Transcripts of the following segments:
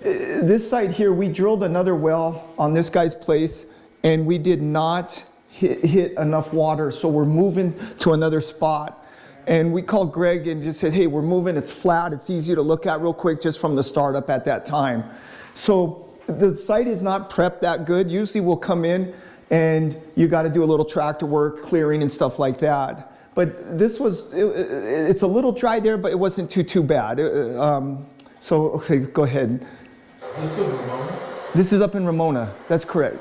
This site here, we drilled another well on this guy's place, and we did not hit enough water, so we're moving to another spot. And we called Greg and just said, hey, we're moving, it's flat, it's easy to look at real quick just from the startup at that time. So the site is not prepped that good. Usually we'll come in and you got to do a little tractor work, clearing and stuff like that. But this was, it's a little dry there, but it wasn't too bad. So, okay, go ahead. Is this in Ramona? This is up in Ramona, that's correct.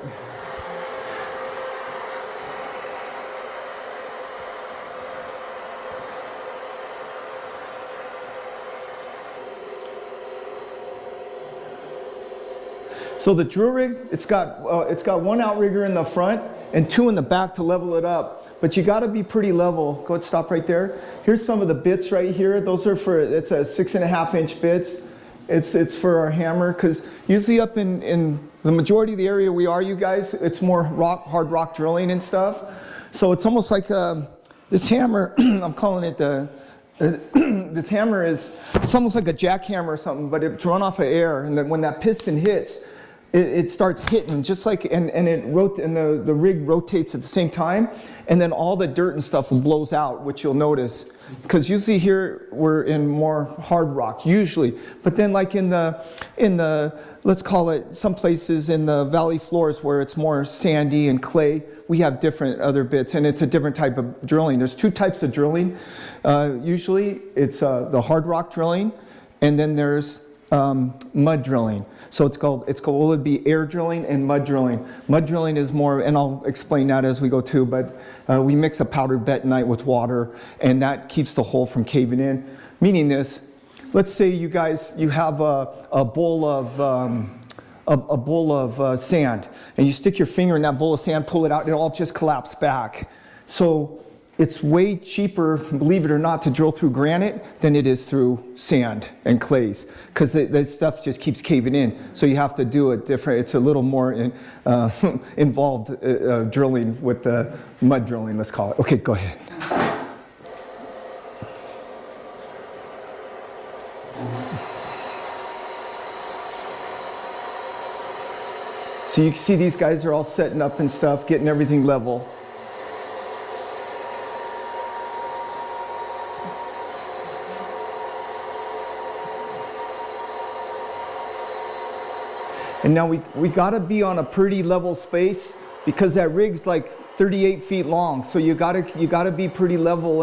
So the drill rig, it's got one outrigger in the front and two in the back to level it up. But you got to be pretty level. Go ahead, stop right there. Here's some of the bits right here. Those are for, it's a 6.5 inch bits. It's for our hammer, because usually up in the majority of the area we are, you guys, it's more hard rock drilling and stuff. So it's almost like this hammer, I'm calling it this hammer is, it's almost like a jackhammer or something, but it's run off of air, and then when that piston hits, it starts hitting just like, and the rig rotates at the same time, and then all the dirt and stuff blows out, which you'll notice. Because usually here we're in more hard rock, usually. But then like in the, let's call it some places in the valley floors where it's more sandy and clay, we have different other bits, and it's a different type of drilling. There's two types of drilling. Usually it's the hard rock drilling, and then there's mud drilling. So it would be air drilling and mud drilling. Mud drilling is more, and I'll explain that as we go too, but we mix a powdered bentonite with water, and that keeps the hole from caving in. Meaning this, let's say you guys, you have a bowl of sand, and you stick your finger in that bowl of sand, pull it out, and it all just collapses back. So it's way cheaper, believe it or not, to drill through granite than it is through sand and clays, because the stuff just keeps caving in. So you have to do it different. It's a little more involved drilling with the mud drilling, let's call it. Okay, go ahead. So you can see these guys are all setting up and stuff, getting everything level. And now we gotta be on a pretty level space, because that rig's like 38 feet long. So you gotta be pretty level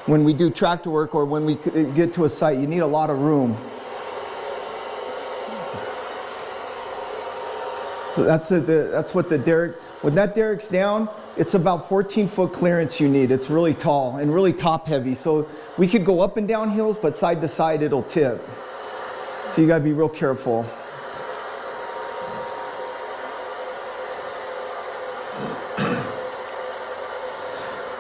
when we do tractor work or when we get to a site. You need a lot of room. So that's what the derrick, when that derrick's down, it's about 14-foot clearance you need. It's really tall and really top heavy. So we could go up and down hills, but side to side it'll tip. So you gotta be real careful.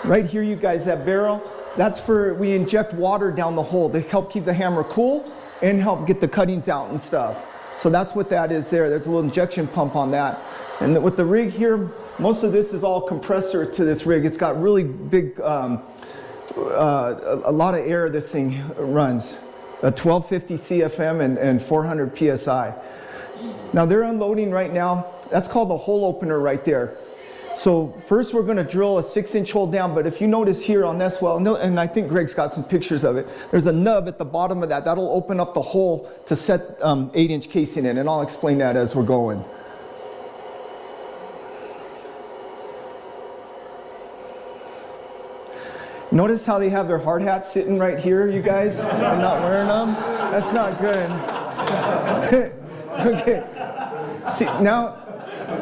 Right here, you guys, that barrel, that's for, we inject water down the hole to help keep the hammer cool and help get the cuttings out and stuff. So that's what that is there. There's a little injection pump on that. And with the rig here, most of this is all compressor to this rig. It's got really big, a lot of air this thing runs. A 1250 CFM and 400 PSI. Now they're unloading right now. That's called the hole opener right there. So first we're going to drill a 6-inch hole down, but if you notice here on this well, and I think Greg's got some pictures of it, there's a nub at the bottom of that. That'll open up the hole to set 8-inch casing in, and I'll explain that as we're going. Notice how they have their hard hats sitting right here, you guys? I'm not wearing them? That's not good. Okay. See, now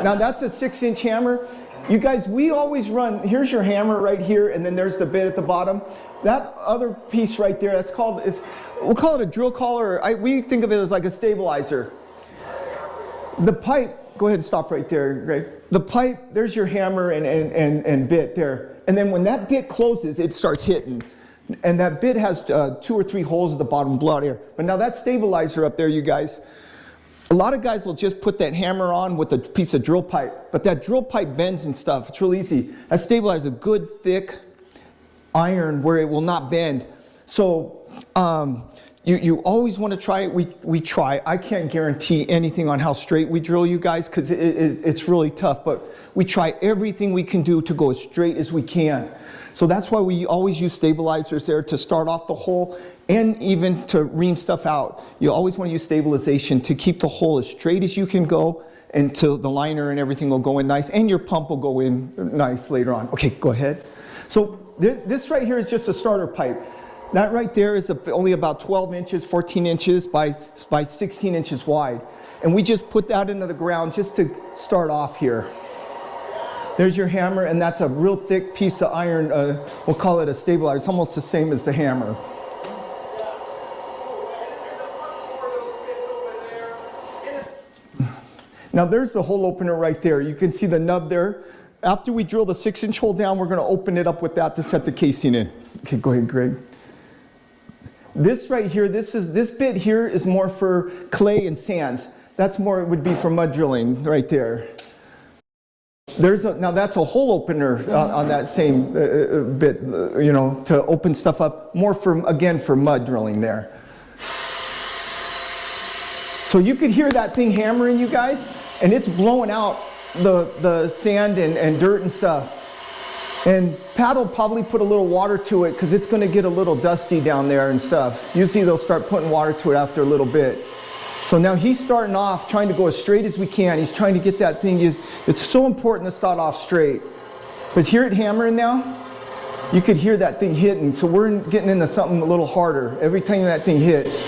that's a 6-inch hammer. You guys, we always run, here's your hammer right here, and then there's the bit at the bottom. That other piece right there, that's called, we'll call it a drill collar. We think of it as like a stabilizer. The pipe, go ahead and stop right there, Greg. The pipe, there's your hammer and bit there. And then when that bit closes, it starts hitting. And that bit has 2 or 3 holes at the bottom, blow out air. But now that stabilizer up there, you guys, a lot of guys will just put that hammer on with a piece of drill pipe, but that drill pipe bends and stuff. It's real easy. That stabilizer is a good thick iron where it will not bend. So you always want to try it. We try. I can't guarantee anything on how straight we drill, you guys, because it's really tough. But we try everything we can do to go as straight as we can. So that's why we always use stabilizers there to start off the hole and even to ream stuff out. You always want to use stabilization to keep the hole as straight as you can go until the liner and everything will go in nice, and your pump will go in nice later on. Okay, go ahead. So this right here is just a starter pipe. That right there is only about 12 inches, 14 inches by 16 inches wide. And we just put that into the ground just to start off here. There's your hammer, and that's a real thick piece of iron. We'll call it a stabilizer. It's almost the same as the hammer. Now there's the hole opener right there. You can see the nub there. After we drill the 6-inch hole down, we're going to open it up with that to set the casing in. Okay, go ahead, Greg. This right here, this bit here is more for clay and sands. That's more, it would be for mud drilling right there. Now that's a hole opener on that same bit, you know, to open stuff up. More for, again, for mud drilling there. So you could hear that thing hammering, you guys, and it's blowing out the sand and dirt and stuff. And Pat will probably put a little water to it because it's going to get a little dusty down there and stuff. Usually they'll start putting water to it after a little bit. So now he's starting off trying to go as straight as we can. He's trying to get that thing used. It's so important to start off straight. Because hear it hammering now? You could hear that thing hitting. So we're getting into something a little harder every time that thing hits.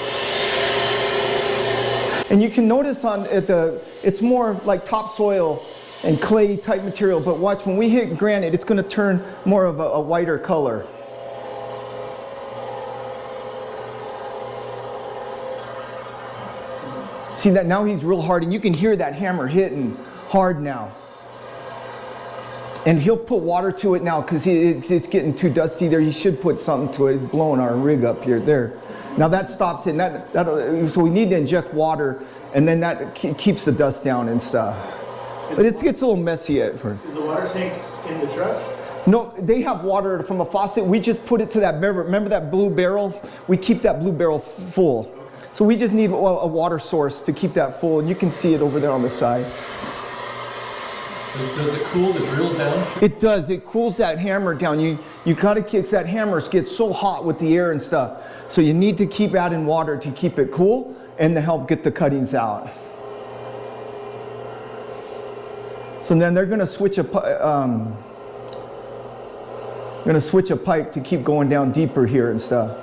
And you can notice on it's more like topsoil and clay type material, but watch, when we hit granite, it's going to turn more of a whiter color. See that now he's real hard, and you can hear that hammer hitting hard now. And he'll put water to it now because it's getting too dusty there. He should put something to it. It's blowing our rig up here, there. Now that stops it. So we need to inject water, and then that keeps the dust down and stuff. But it gets a little messy at first. Is the water tank in the truck? No, they have water from a faucet. We just put it to that barrel. Remember that blue barrel? We keep that blue barrel full. So we just need a water source to keep that full. And you can see it over there on the side. Does it cool the drill down? It does. It cools that hammer down. You got to kick that hammer. Gets so hot with the air and stuff. So you need to keep adding water to keep it cool and to help get the cuttings out. So then they're going to switch a pipe to keep going down deeper here and stuff.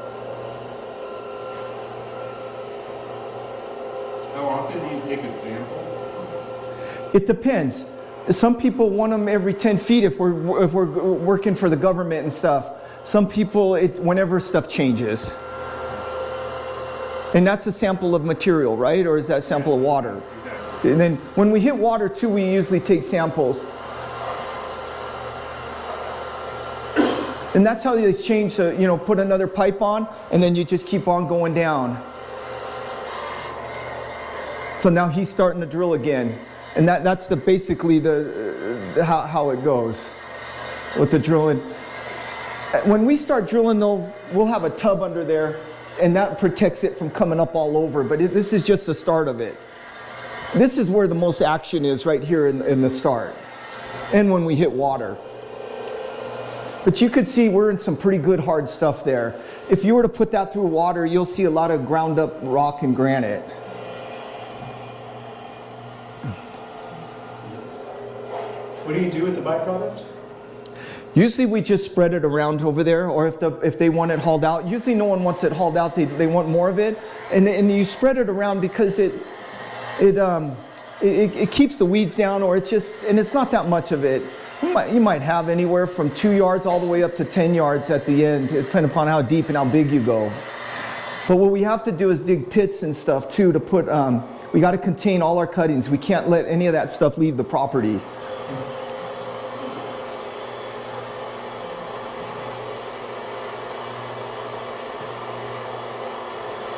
How often do you take a sample? It depends. Some people want them every 10 feet if we're working for the government and stuff. Some people, whenever stuff changes. And that's a sample of material, right? Or is that a sample of water? Exactly. And then when we hit water too, we usually take samples. And that's how they change, put another pipe on, and then you just keep on going down. So now he's starting to drill again. And that's basically how it goes with the drilling. When we start drilling though, we'll have a tub under there, and that protects it from coming up all over. But this is just the start of it. This is where the most action is, right here in the start. And when we hit water. But you could see we're in some pretty good hard stuff there. If you were to put that through water, you'll see a lot of ground up rock and granite. What do you do with the byproduct? Usually we just spread it around over there, or if they want it hauled out. Usually no one wants it hauled out, they want more of it. And you spread it around because it keeps the weeds down, or it's not that much of it. You might have anywhere from 2 yards all the way up to 10 yards at the end, depending upon how deep and how big you go. But what we have to do is dig pits and stuff too to put, we got to contain all our cuttings. We can't let any of that stuff leave the property.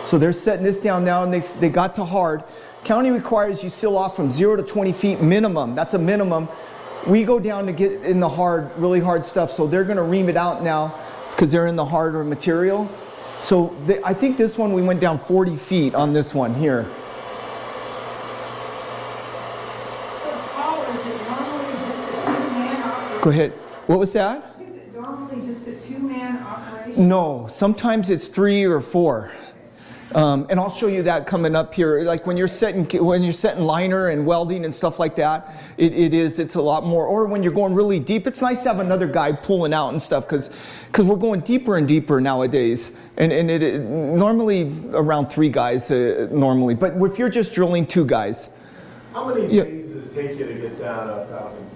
So they're setting this down now, and they got to hard. County requires you seal off from 0 to 20 feet minimum. That's a minimum. We go down to get in the hard, really hard stuff, so they're going to ream it out now because they're in the harder material. So I think this one we went down 40 feet on this one here. So Paul, is it normally just a two-man operation? Go ahead. What was that? Is it normally just a two-man operation? No, sometimes it's 3 or 4. And I'll show you that coming up here. Like when you're setting liner and welding and stuff like that, it's a lot more. Or when you're going really deep, it's nice to have another guy pulling out and stuff because we're going deeper and deeper nowadays. And it normally around 3 guys normally. But if you're just drilling 2 guys. How many days does it take you to get down 1,000 feet?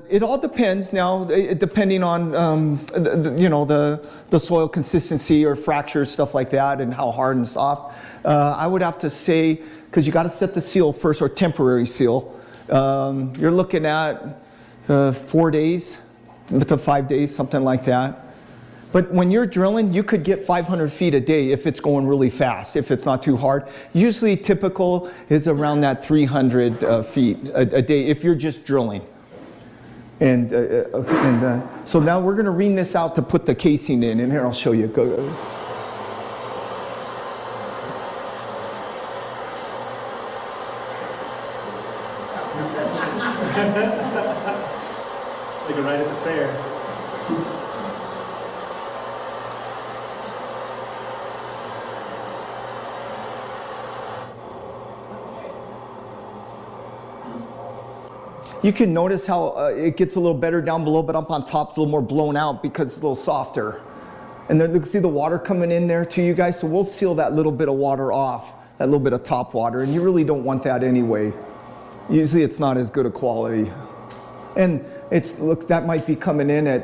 It all depends now, depending on the soil consistency or fractures, stuff like that, and how hard and soft. I would have to say, because you got to set the seal first, or temporary seal. You're looking at 4 days to 5 days, something like that. But when you're drilling, you could get 500 feet a day if it's going really fast, if it's not too hard. Usually typical is around that 300 feet a day if you're just drilling. And so now we're going to ream this out to put the casing in. And here, I'll show you. Go. Like a ride at the fair. You can notice how it gets a little better down below, but up on top it's a little more blown out because it's a little softer. And then you can see the water coming in there to you guys, so we'll seal that little bit of water off, that little bit of top water, and you really don't want that anyway. Usually it's not as good a quality. And look, that might be coming in at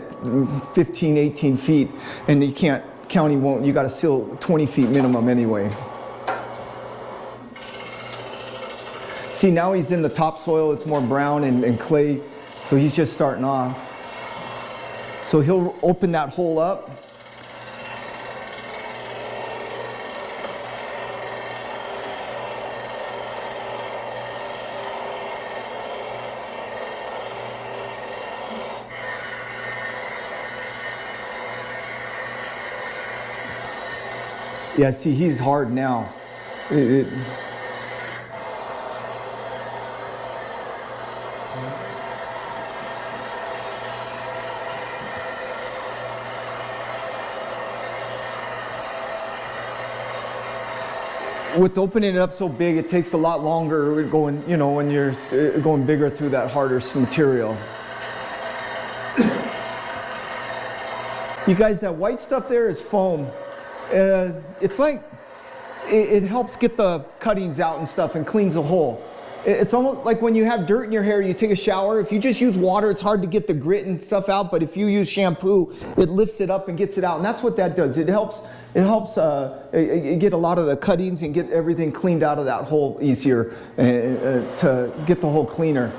15, 18 feet, and you can't, county won't, you gotta seal 20 feet minimum anyway. See, now he's in the topsoil, it's more brown and clay, so he's just starting off. So he'll open that hole up. Yeah, see, he's hard now. With opening it up so big, it takes a lot longer going, when you're going bigger through that harder material. You guys, that white stuff there is foam. It's like, it helps get the cuttings out and stuff and cleans the hole. It's almost like when you have dirt in your hair, you take a shower. If you just use water, it's hard to get the grit and stuff out, but if you use shampoo, it lifts it up and gets it out. And that's what that does. It helps get a lot of the cuttings and get everything cleaned out of that hole easier to get the hole cleaner.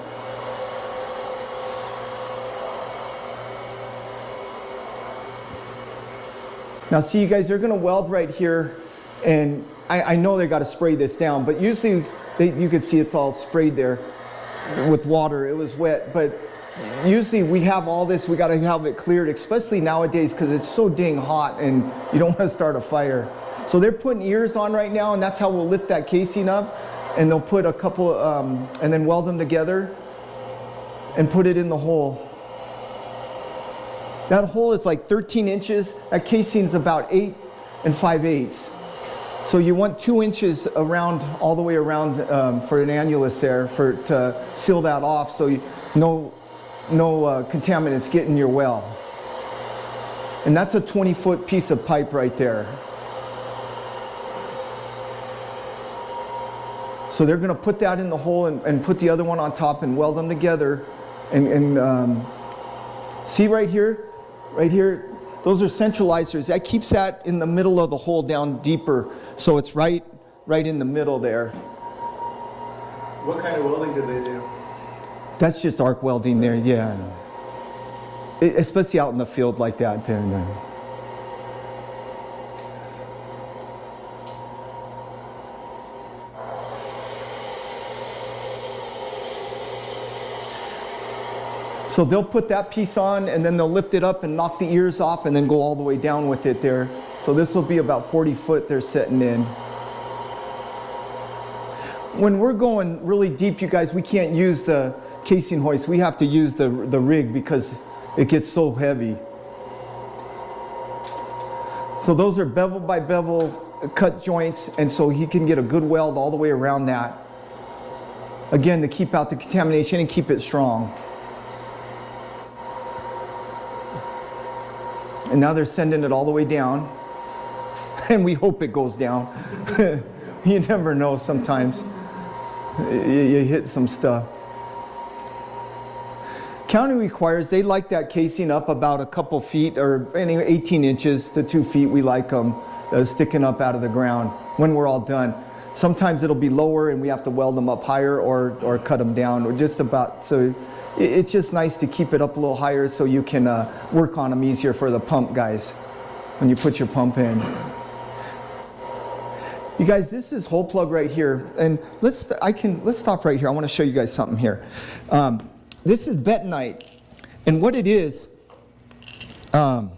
Now see, you guys, they're going to weld right here, and I know they got to spray this down, but usually you can see it's all sprayed there with water. It was wet, but usually we have all this, we got to have it cleared, especially nowadays because it's so dang hot and you don't want to start a fire. So they're putting ears on right now, and that's how we'll lift that casing up, and they'll put a couple and then weld them together and put it in the hole. That hole is like 13 inches. That casing's about 8 5/8. So you want 2 inches around, all the way around for an annulus there to seal that off, so no contaminants get in your well. And that's a 20-foot piece of pipe right there. So they're going to put that in the hole and put the other one on top and weld them together. And see right here, those are centralizers. That keeps that in the middle of the hole down deeper, so it's right in the middle there. What kind of welding do they do? That's just arc welding there, yeah. Especially out in the field like that. So they'll put that piece on and then they'll lift it up and knock the ears off and then go all the way down with it there. So this will be about 40 foot they're setting in. When we're going really deep, you guys, we can't use the casing hoist. We have to use the rig because it gets so heavy. So those are bevel by bevel cut joints, and so he can get a good weld all the way around that. Again, to keep out the contamination and keep it strong. And now they're sending it all the way down. And we hope it goes down. You never know sometimes. You hit some stuff. County requires, they like that casing up about a couple feet, or anyway, 18 inches to 2 feet. We like them sticking up out of the ground when we're all done. Sometimes it'll be lower and we have to weld them up higher or cut them down, or just about. So it's just nice to keep it up a little higher so you can work on them easier for the pump guys when you put your pump in. You guys, this is hole plug right here, and let's stop right here. I want to show you guys something here. This is bentonite, and what it is, let's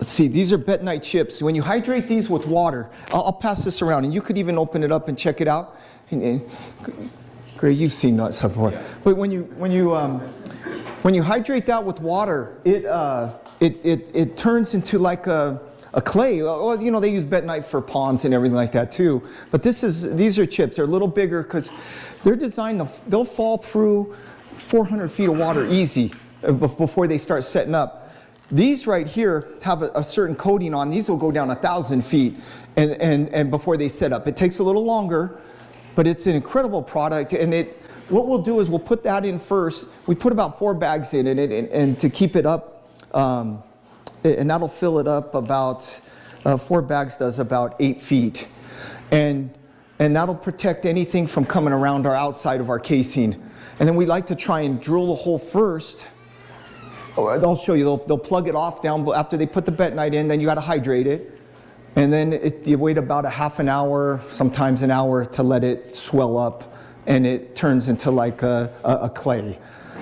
see, these are bentonite chips. When you hydrate these with water, I'll pass this around, and you could even open it up and check it out. Greg, you've seen that stuff before. Yeah. But when you hydrate that with water, it turns into like a clay. Well, you know, they use bentonite for ponds and everything like that too. But these are chips. They're a little bigger because they're designed they'll fall through 400 feet of water easy before they start setting up. These right here have a certain coating on. These will go down 1,000 feet and before they set up. It takes a little longer, but it's an incredible product. And what we'll do is we'll put that in first. We put about 4 bags in it, and to keep it up, and that'll fill it up about, 4 bags does about 8 feet. And that'll protect anything from coming around our outside of our casing. And then we like to try and drill the hole first. I'll show you, they'll plug it off down after they put the bentonite in, then you got to hydrate it. And then you wait about a half an hour, sometimes an hour, to let it swell up, and it turns into like a clay.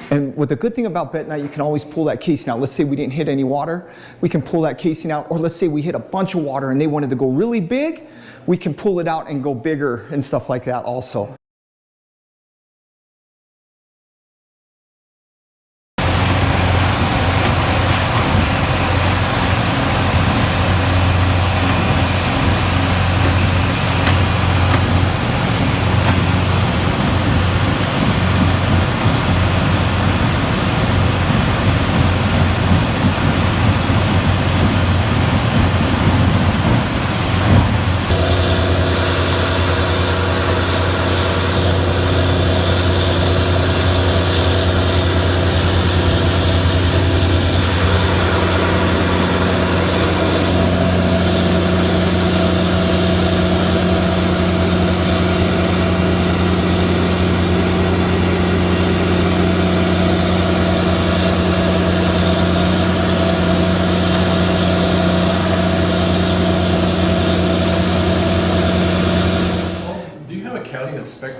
And what the good thing about bentonite, you can always pull that casing out. Let's say we didn't hit any water, we can pull that casing out. Or let's say we hit a bunch of water and they wanted to go really big, we can pull it out and go bigger and stuff like that also.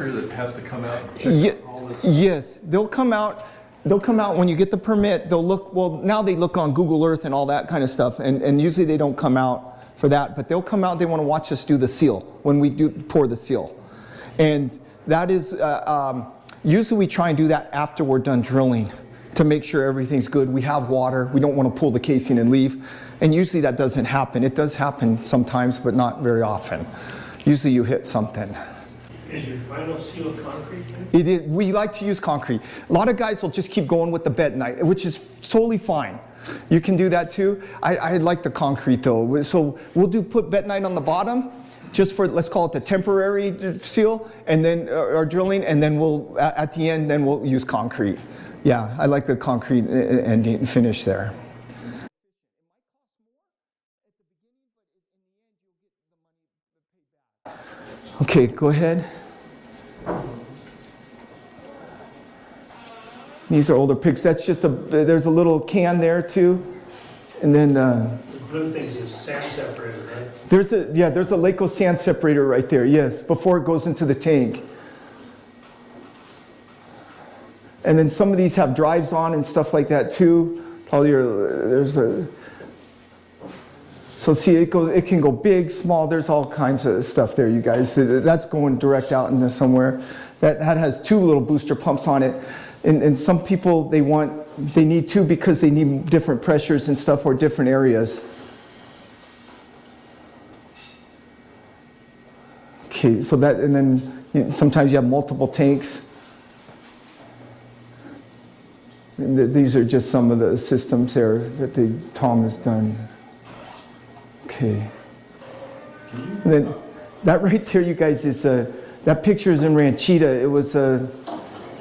That has to come out and check all this? Yes, they'll come out when you get the permit. They'll look, well, now they look on Google Earth and all that kind of stuff, and usually they don't come out for that, but they'll come out, they want to watch us do the seal when we pour the seal. And that is, usually we try and do that after we're done drilling to make sure everything's good. We have water, we don't want to pull the casing and leave, and usually that doesn't happen. It does happen sometimes, but not very often. Usually you hit something. Is your final seal concrete then? It is, we like to use concrete. A lot of guys will just keep going with the bentonite, which is totally fine. You can do that too. I like the concrete though. So we'll put bentonite on the bottom, just for, let's call it the temporary seal, and then our drilling, and then we'll, at the end, then we'll use concrete. Yeah, I like the concrete ending finish there. Okay, go ahead. These are older pictures. That's just there's a little can there too. And then The blue thing's a sand separator, right? there's a Laco sand separator right there, yes, before it goes into the tank. And then some of these have drives on and stuff like that too. So see, it can go big, small, there's all kinds of stuff there, you guys. That's going direct out into somewhere. That has 2 little booster pumps on it. And some people, they need 2 because they need different pressures and stuff or different areas. Okay, so that, and then sometimes you have multiple tanks. And these are just some of the systems there that Tom has done. Okay. And then that right there, you guys, is that picture is in Ranchita. It was that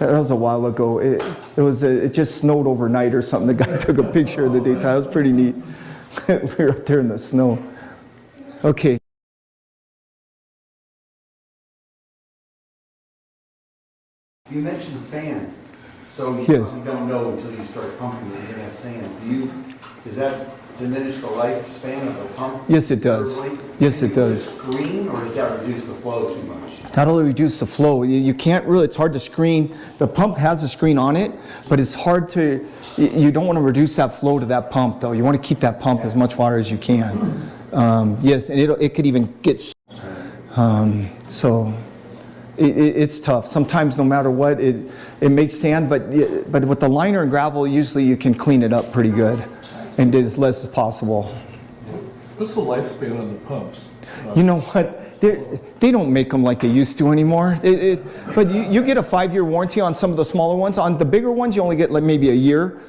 was a while ago. It just snowed overnight or something. The guy took a picture of the daytime. It was pretty neat. We were up there in the snow. Okay. You mentioned sand, so you Yes. probably don't know until you start pumping that you're gonna have sand. Does that diminish the lifespan of the pump? Yes, it does. considerably? Yes, it Can you does. Screen, or does that reduce the flow too much? That'll reduce the flow. You can't really, it's hard to screen. The pump has a screen on it, but it's hard to, you don't want to reduce that flow to that pump though. You want to keep that pump as much water as you can. Yes, and it could even get, so it's tough. Sometimes no matter what, it makes sand, but with the liner and gravel, usually you can clean it up pretty good and as less as possible. What's the lifespan on the pumps? You know what? They don't make them like they used to anymore. But you get a 5-year warranty on some of the smaller ones. On the bigger ones, you only get like maybe a year,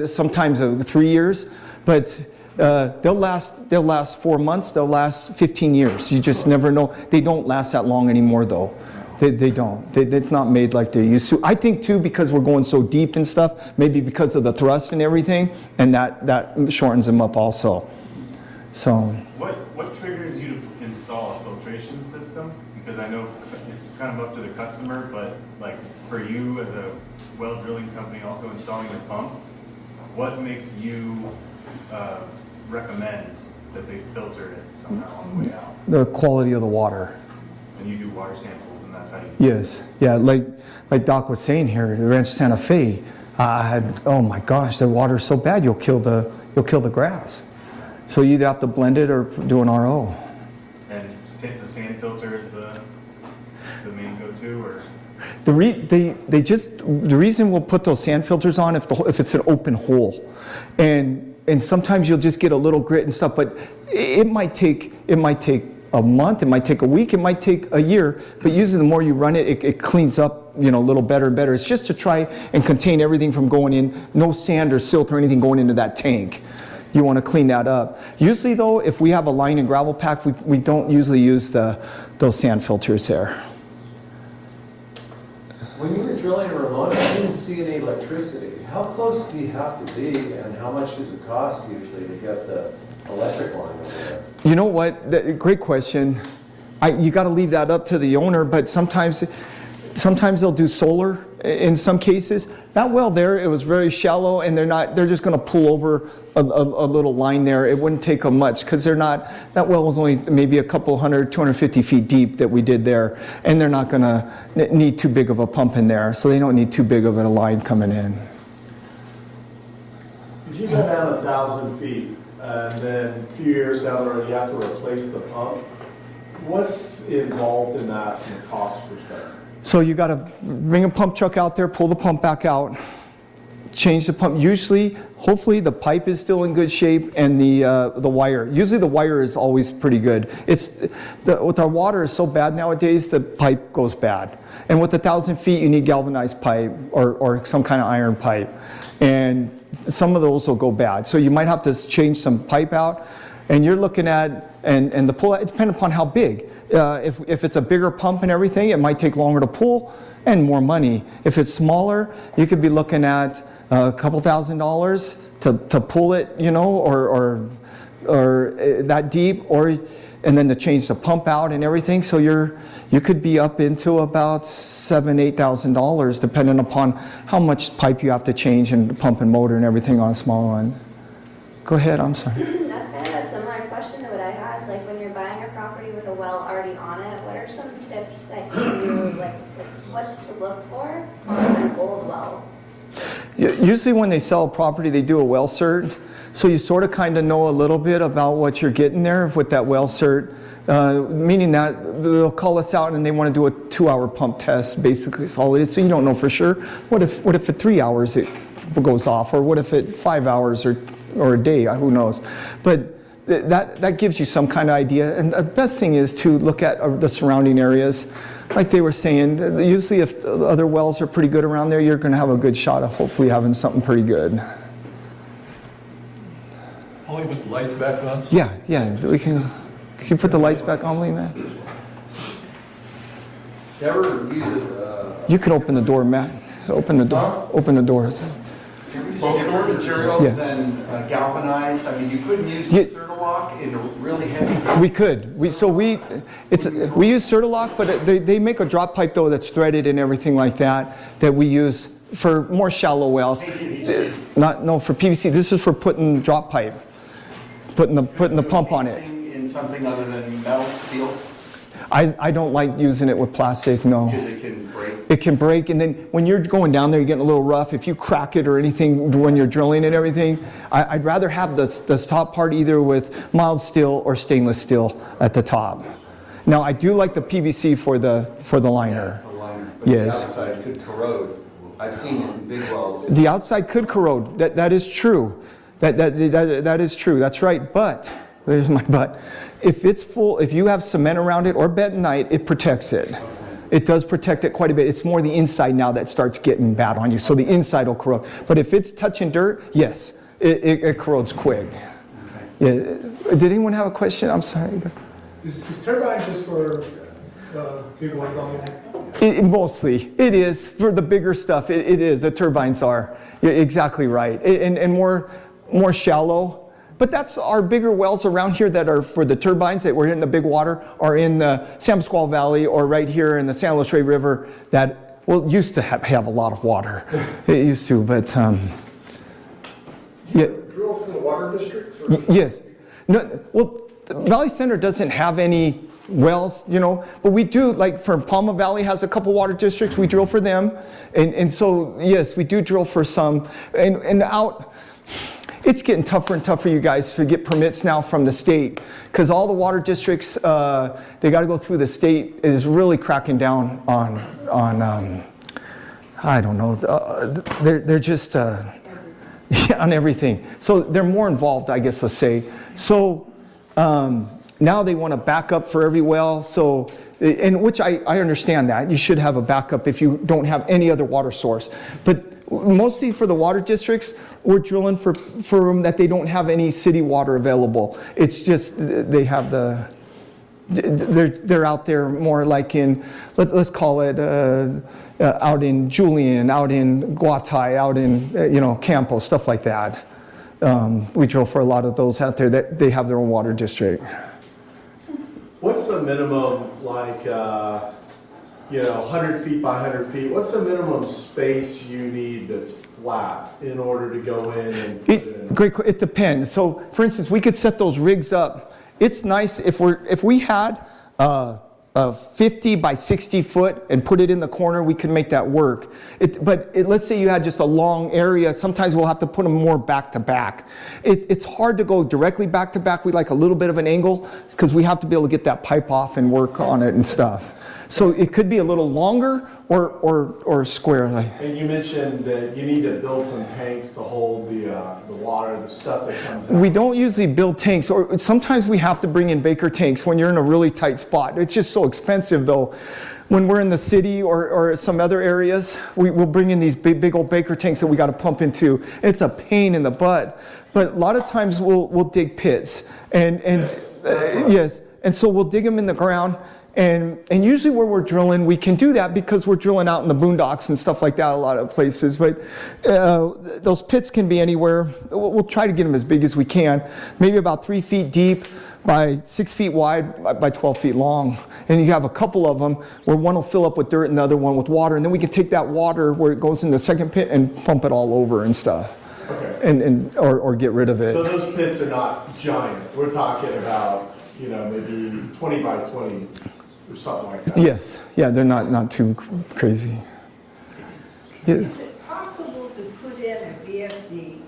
sometimes 3 years. But they'll last 4 months. They'll last 15 years. You just never know. They don't last that long anymore, though. They don't. It's not made like they used to. I think too because we're going so deep and stuff. Maybe because of the thrust and everything, and that shortens them up also. So. What triggers you to install a filtration system? Because I know it's kind of up to the customer, but like for you as a well drilling company also installing a pump, what makes you recommend that they filter it somehow on the way out? The quality of the water. And you do water samples, and that's how you. Yes, yeah, like Doc was saying here, the Ranch Santa Fe. Oh my gosh, the water's so bad you'll kill the grass. So you either have to blend it or do an RO. And the sand filter is the main go-to, or? The reason we'll put those sand filters on if it's an open hole, and sometimes you'll just get a little grit and stuff, but it might take a month, it might take a week, it might take a year, but usually the more you run it, it cleans up, a little better and better. It's just to try and contain everything from going in, no sand or silt or anything going into that tank. You want to clean that up. Usually though, if we have a line and gravel pack, we don't usually use those sand filters there. When you were drilling in Ramona, I didn't see any electricity. How close do you have to be, and how much does it cost usually to get the electric line over there? You know what? Great question. You got to leave that up to the owner, but sometimes they'll do solar in some cases. That well there, it was very shallow, and they're just going to pull over a little line there. It wouldn't take them much because that well was only maybe a couple 250 feet deep that we did there, and they're not going to need too big of a pump in there, so they don't need too big of a line coming in. If you go down 1,000 feet, and then a few years down the road, you have to replace the pump, what's involved in that from a cost perspective? So you got to bring a pump truck out there, pull the pump back out, change the pump. Hopefully the pipe is still in good shape, and the wire. Usually the wire is always pretty good. With our water is so bad nowadays, the pipe goes bad. And with 1,000 feet, you need galvanized pipe or some kind of iron pipe. And some of those will go bad. So you might have to change some pipe out. And you're looking at, and the pull, it depends upon how big. If it's a bigger pump and everything, it might take longer to pull and more money. If it's smaller, you could be looking at a couple $1,000s to pull it, or that deep, and then to change the pump out and everything. So you could be up into about $7,000, $8,000 depending upon how much pipe you have to change and the pump and motor and everything on a small one. Go ahead, I'm sorry. That's kind of a similar question to what I had. Like when you're buying a property with a well already on it, what are some tips that you, like what to look for on an old well? Usually when they sell a property, they do a well cert. So you sort of kind of know a little bit about what you're getting there with that well cert. Meaning that they'll call us out and they want to do a 2-hour pump test, basically is all it is. So you don't know for sure. What if at 3 hours it goes off, or what if at 5 hours or a day? Who knows? But that gives you some kind of idea. And the best thing is to look at the surrounding areas. Like they were saying, usually if other wells are pretty good around there, you're going to have a good shot of hopefully having something pretty good. I'll leave the lights back on. So Yeah, we can. Can you put the lights back on, Matt? You ever use it? You can open the door, Matt. Open the door. Open the doors. Different material Yeah. than galvanized? I mean, you couldn't use Yeah. Certalock in a really heavy. We could. We use Certalock, but they make a drop pipe though that's threaded and everything like that we use for more shallow wells. No, for PVC. This is for putting drop pipe, putting the pump on it. In something other than metal, steel, I don't like using it with plastic. No. because it can break. It can break, and then when you're going down there, you're getting a little rough. If you crack it or anything when you're drilling and everything, I'd rather have the top part either with mild steel or stainless steel at the top. Now, I do like the PVC for the liner. The liner, but Yes. the outside could corrode. I've seen it in big wells. The outside could corrode. That is true. That is true. That's right. But there's my but. If it's full, if you have cement around it or bentonite, it protects it. It does protect it quite a bit. It's more the inside now that starts getting bad on you. So the inside will corrode. But if it's touching dirt, yes, it corrodes quick. Yeah. Did anyone have a question? I'm sorry. Is turbine just for big ones only? Mostly, it is for the bigger stuff. It is. The turbines are. You're exactly right. And more shallow. But that's our bigger wells around here that are for the turbines that were in the big water, are in the San Pasqual Valley or right here in the San Luis Rey River that, well, used to have a lot of water. It used to, but yeah. Drill for the water district? Yes. No, well, Valley Center doesn't have any wells, but we do, like for Palma Valley has a couple water districts, we drill for them. And so, yes, we do drill for some. And out, it's getting tougher and tougher, you guys, to get permits now from the state, because all the water districts, they got to go through the state, is really cracking down on I don't know, they're just on everything. So they're more involved, I guess, let's say. So now they want a backup for every well. So, and which I understand that. You should have a backup if you don't have any other water source. But mostly for the water districts, we're drilling for them that they don't have any city water available. It's just they have they're out there more like in, let's call it out in Julian, out in Guatai, out in Campo, stuff like that. We drill for a lot of those out there that they have their own water district. What's the minimum, like, 100 feet by 100 feet? What's the minimum space you need that's flat in order to go in and put it in? Great. It depends. So, for instance, we could set those rigs up. It's nice if we had a 50 by 60 foot and put it in the corner, we can make that work. But let's say you had just a long area, sometimes we'll have to put them more back to back. It's hard to go directly back to back. We like a little bit of an angle because we have to be able to get that pipe off and work on it and stuff. So it could be a little longer or square. And you mentioned that you need to build some tanks to hold the water, the stuff that comes out. We don't usually build tanks, or sometimes we have to bring in Baker tanks when you're in a really tight spot. It's just so expensive though. When we're in the city or some other areas, we'll bring in these big old Baker tanks that we got to pump into. It's a pain in the butt. But a lot of times we'll dig pits. Yes, and so we'll dig them in the ground. And usually where we're drilling, we can do that because we're drilling out in the boondocks and stuff like that a lot of places. But those pits can be anywhere. We'll try to get them as big as we can. Maybe about 3 feet deep by 6 feet wide by 12 feet long. And you have a couple of them where one will fill up with dirt and the other one with water. And then we can take that water where it goes in the second pit and pump it all over and stuff. Okay. Or get rid of it. So those pits are not giant. We're talking about, maybe 20 by 20. something like that. Yes, yeah, they're not too crazy. Yeah. Is it possible to put in a VFD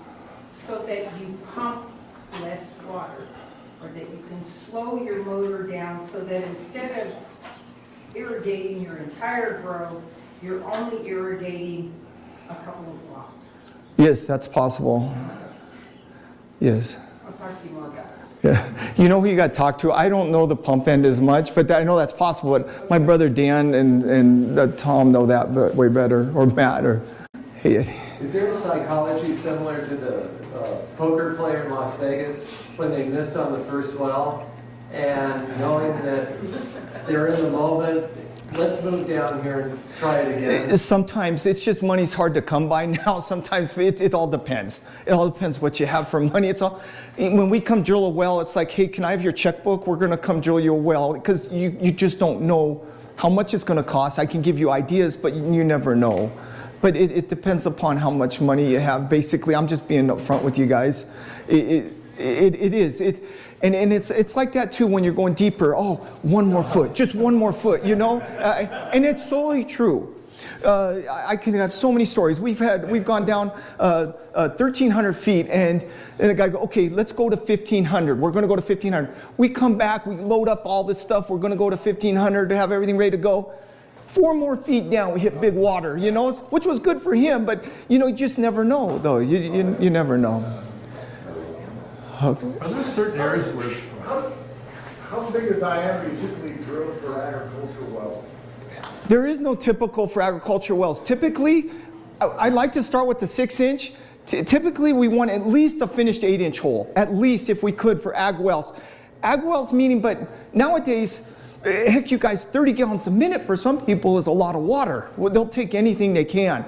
so that you pump less water? Or that you can slow your motor down so that instead of irrigating your entire grove, you're only irrigating a couple of blocks? Yes, that's possible. Yes. I'll talk to you more about it. Yeah. You know who you got to talk to? I don't know the pump end as much, but I know that's possible. But my brother Dan and Tom know that way better, or Matt, or hey, Eddie. Is there a psychology similar to the poker player in Las Vegas when they miss on the first well and knowing that they're in the moment, let's move down here and try it again? Sometimes it's just money's hard to come by now. Sometimes it all depends. It all depends what you have for money. It's all, when we come drill a well, it's like, hey, can I have your checkbook? We're going to come drill you a well, because you just don't know how much it's going to cost. I can give you ideas, but you never know. But it depends upon how much money you have. Basically, I'm just being upfront with you guys. It is. And it's like that too when you're going deeper. Oh, one more foot, just one more foot, you know? And it's solely true. I can have so many stories. We've gone down 1,300 feet, and the guy go, okay, let's go to 1,500. We're going to go to 1,500. We come back, we load up all this stuff. We're going to go to 1,500 to have everything ready to go. 4 more feet down, we hit big water, you know, which was good for him, but you know, you just never know, though. You never know. Okay. Are there certain areas where, How big a diameter you typically drill for agricultural well? There is no typical for agriculture wells. Typically, I like to start with the 6-inch. Typically, we want at least a finished 8-inch hole, at least if we could for ag wells. Ag wells meaning, but nowadays, heck, you guys, 30 gallons a minute for some people is a lot of water. Well, they'll take anything they can.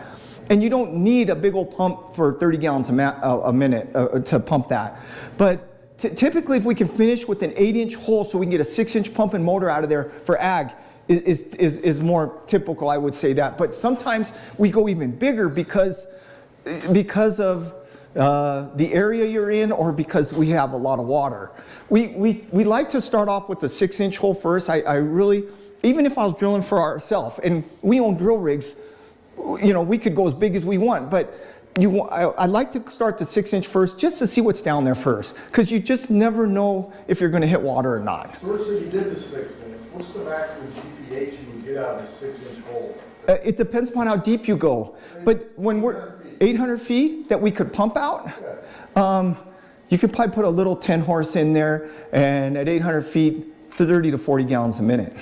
And you don't need a big old pump for 30 gallons a minute to pump that. But typically, if we can finish with an 8-inch hole so we can get a 6-inch pump and motor out of there for ag, is more typical, I would say that. But sometimes we go even bigger because of the area you're in, or because we have a lot of water. We like to start off with the 6-inch hole first. I really, even if I was drilling for ourselves, and we own drill rigs, you know, we could go as big as we want, but I like to start the 6-inch first just to see what's down there first, because you just never know if you're going to hit water or not. So let's say you did the 6-inch. What's the maximum GPH you can get out of a 6-inch hole? It depends upon how deep you go. But when we're 800 feet that we could pump out, you could probably put a little 10 horse in there, and at 800 feet, 30 to 40 gallons a minute.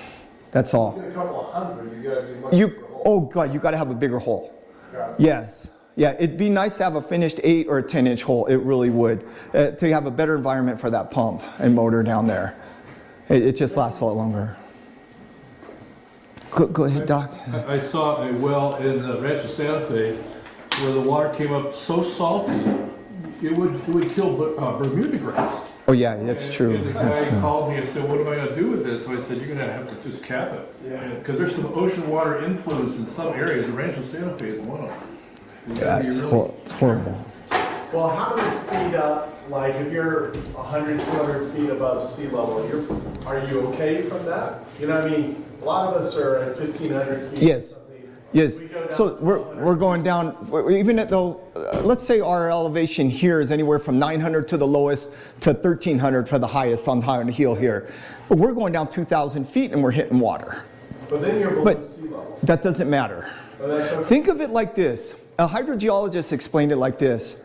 That's all. You get a couple of hundred, you gotta be much bigger hole. Oh God, you got to have a bigger hole. Got it. Yes. Yeah, it'd be nice to have a finished 8 or a 10-inch hole. It really would, to have a better environment for that pump and motor down there. It just lasts a lot longer. Go ahead, Doc. I saw a well in Rancho Santa Fe where the water came up so salty, it would kill Bermuda grass. Oh yeah, that's true. And the guy called me and said, what am I going to do with this? So I said, you're going to have to just cap it. Yeah. Because there's some ocean water influence in some areas, and Rancho Santa Fe is one of them. Yeah, it's horrible. Well, how many feet up, like if you're 100, 200 feet above sea level, are you okay from that? You know what I mean? A lot of us are at 1,500 feet. Yes. or something. Yes. We go down So to we're going down, even at the, let's say our elevation here is anywhere from 900 to the lowest to 1,300 for the highest on the hill here. But we're going down 2,000 feet and we're hitting water. But then you're below But sea level. that doesn't matter. But that's okay. Think of it like this. A hydrogeologist explained it like this.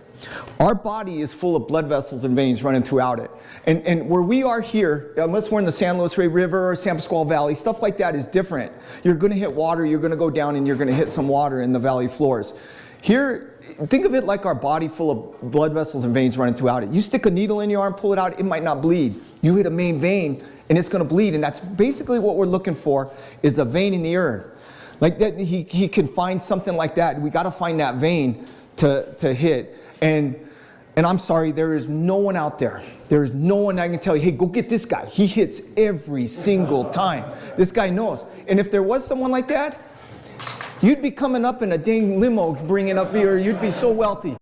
Our body is full of blood vessels and veins running throughout it. And where we are here, unless we're in the San Luis Rey River or San Pasqual Valley, stuff like that is different. You're going to hit water, you're going to go down, and you're going to hit some water in the valley floors. Here, think of it like our body full of blood vessels and veins running throughout it. You stick a needle in your arm, pull it out, it might not bleed. You hit a main vein, and it's going to bleed. And that's basically what we're looking for, is a vein in the earth. Like that, he can find something like that. We got to find that vein to hit. And I'm sorry, there is no one out there. There is no one I can tell you, hey, go get this guy. He hits every single time. This guy knows. And if there was someone like that, you'd be coming up in a dang limo bringing up here. You'd be so wealthy.